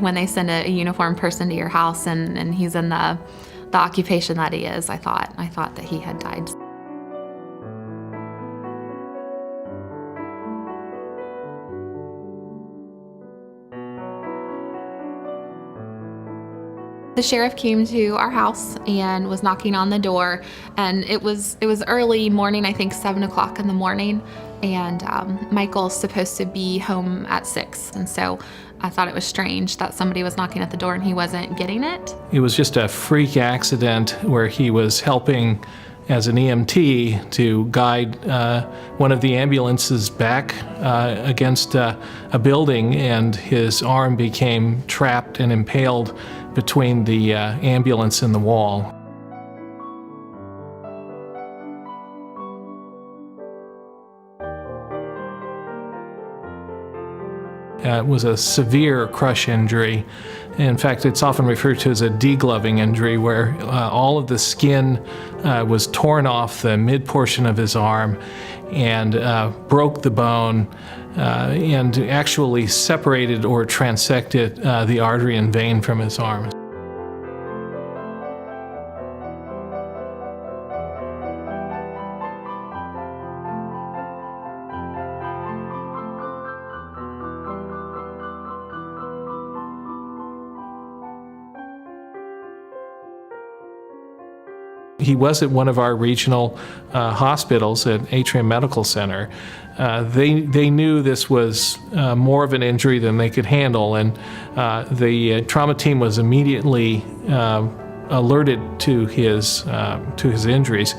when they send a uniformed person to your house and he's in the occupation that he is. I thought that he had died. The sheriff came to our house and was knocking on the door, and it was early morning, I think 7 o'clock in the morning, and Michael's supposed to be home at 6, and so I thought it was strange that somebody was knocking at the door and he wasn't getting it. It was just a freak accident where he was helping as an EMT to guide one of the ambulances back against a building, and his arm became trapped and impaled between the ambulance and the wall. It was a severe crush injury. In fact, it's often referred to as a degloving injury, where all of the skin was torn off the mid portion of his arm and broke the bone and actually separated or transected the artery and vein from his arm. He was at one of our regional hospitals at Atrium Medical Center. They knew this was more of an injury than they could handle, and the trauma team was immediately alerted to his injuries.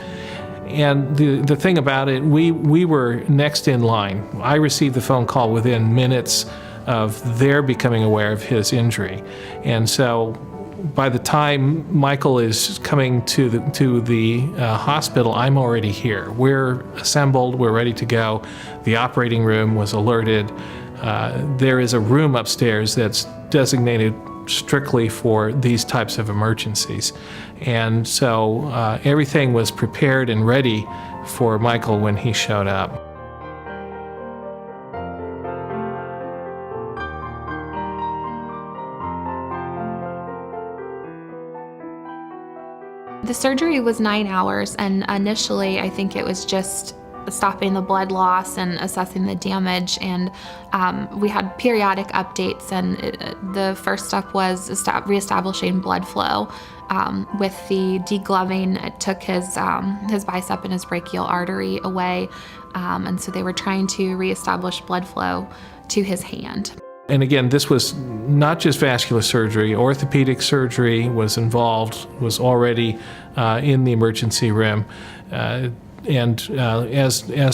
And the thing about it, we were next in line. I received the phone call within minutes of their becoming aware of his injury, and so by the time Michael is coming to the hospital, I'm already here. We're assembled, we're ready to go. The operating room was alerted. There is a room upstairs that's designated strictly for these types of emergencies. And so everything was prepared and ready for Michael when he showed up. The surgery was 9 hours, and initially I think it was just stopping the blood loss and assessing the damage, and we had periodic updates, and the first step was reestablishing blood flow. With the degloving, it took his bicep and his brachial artery away, and so they were trying to reestablish blood flow to his hand. And again, this was not just vascular surgery. Orthopedic surgery was involved, was already in the emergency room. As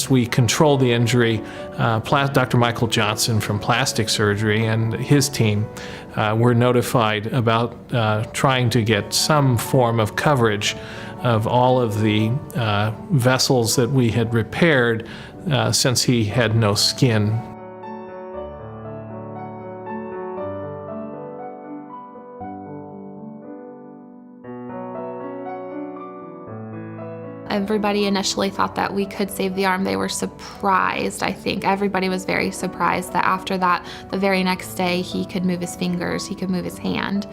we controlled the injury, Dr. Michael Johnson from plastic surgery and his team were notified about trying to get some form of coverage of all of the vessels that we had repaired since he had no skin. Everybody initially thought that we could save the arm. They were surprised, I think. Everybody was very surprised that after that, the very next day, he could move his fingers, he could move his hand.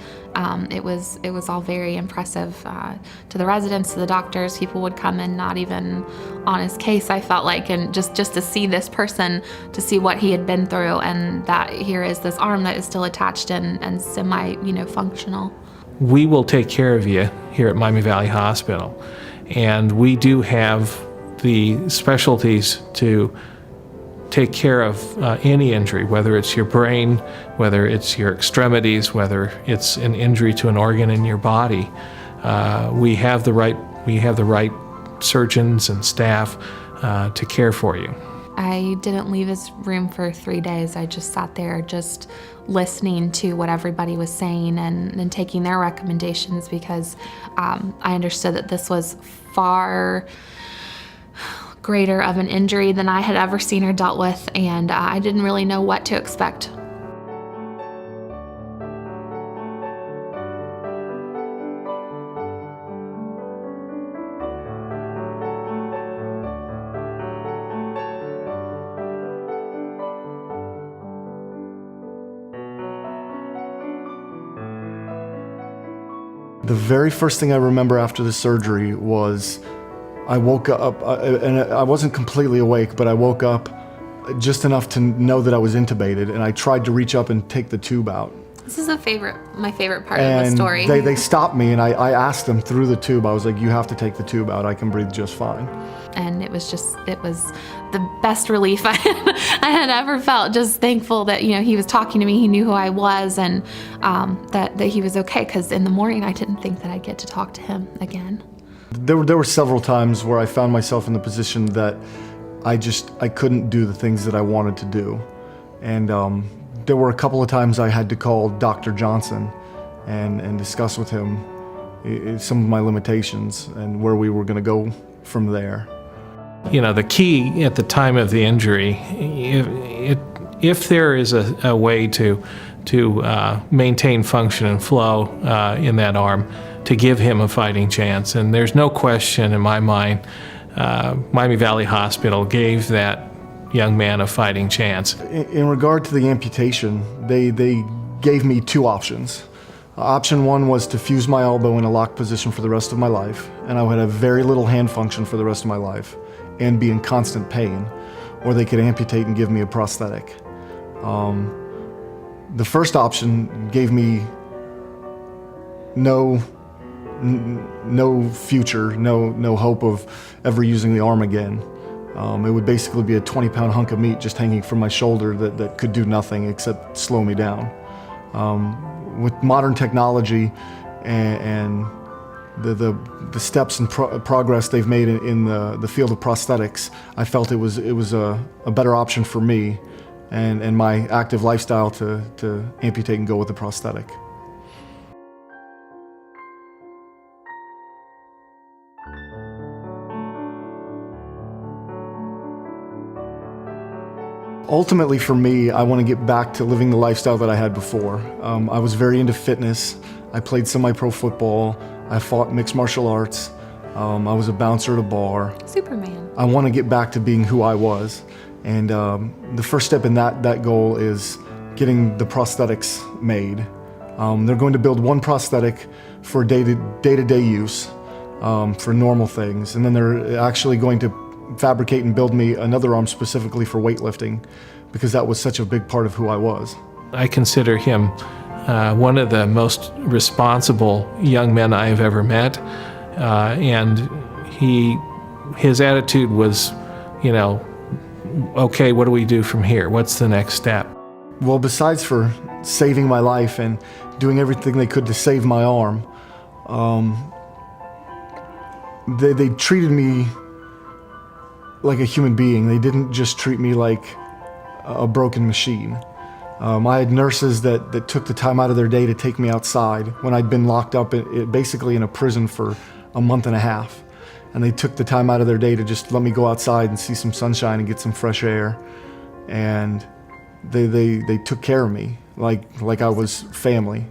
It was all very impressive to the residents, to the doctors. People would come in not even on his case, I felt like, and just to see this person, to see what he had been through, and that here is this arm that is still attached and semi, functional. We will take care of you here at Miami Valley Hospital. And we do have the specialties to take care of any injury, whether it's your brain, whether it's your extremities, whether it's an injury to an organ in your body. We have the right surgeons and staff to care for you. I didn't leave his room for 3 days. I just sat there just listening to what everybody was saying and taking their recommendations, because I understood that this was far greater of an injury than I had ever seen or dealt with, and I didn't really know what to expect. The very first thing I remember after the surgery was I woke up, and I wasn't completely awake, but I woke up just enough to know that I was intubated, and I tried to reach up and take the tube out. This is my favorite part of the story. They stopped me, and I asked them through the tube, I was like, you have to take the tube out, I can breathe just fine. And it was the best relief I had ever felt. Just thankful that, he was talking to me, he knew who I was, and that he was okay, because in the morning I didn't think that I'd get to talk to him again. There were several times where I found myself in the position that I couldn't do the things that I wanted to do. And there were a couple of times I had to call Dr. Johnson and discuss with him some of my limitations and where we were going to go from there. The key at the time of the injury, if there is a way to maintain function and flow in that arm, to give him a fighting chance. And there's no question in my mind, Miami Valley Hospital gave that young man a fighting chance. In regard to the amputation, they gave me two options. Option one was to fuse my elbow in a locked position for the rest of my life, and I would have very little hand function for the rest of my life and be in constant pain, or they could amputate and give me a prosthetic. The first option gave me no future, no hope of ever using the arm again. It would basically be a 20-pound hunk of meat just hanging from my shoulder that could do nothing except slow me down. With modern technology and the steps and progress they've made in the field of prosthetics, I felt it was a better option for me and my active lifestyle to amputate and go with the prosthetic. Ultimately for me, I want to get back to living the lifestyle that I had before. I was very into fitness. I played semi-pro football. I fought mixed martial arts. I was a bouncer at a bar. Superman. I want to get back to being who I was. And the first step in that goal is getting the prosthetics made. They're going to build one prosthetic for day-to-day use, for normal things. And then they're actually going to fabricate and build me another arm specifically for weightlifting, because that was such a big part of who I was. I consider him one of the most responsible young men I have ever met, and his attitude was, okay, what do we do from here? What's the next step? Well, besides for saving my life and doing everything they could to save my arm, they treated me like a human being. They didn't just treat me like a broken machine. I had nurses that took the time out of their day to take me outside when I'd been locked up basically in a prison for a month and a half. And they took the time out of their day to just let me go outside and see some sunshine and get some fresh air. And they took care of me like I was family.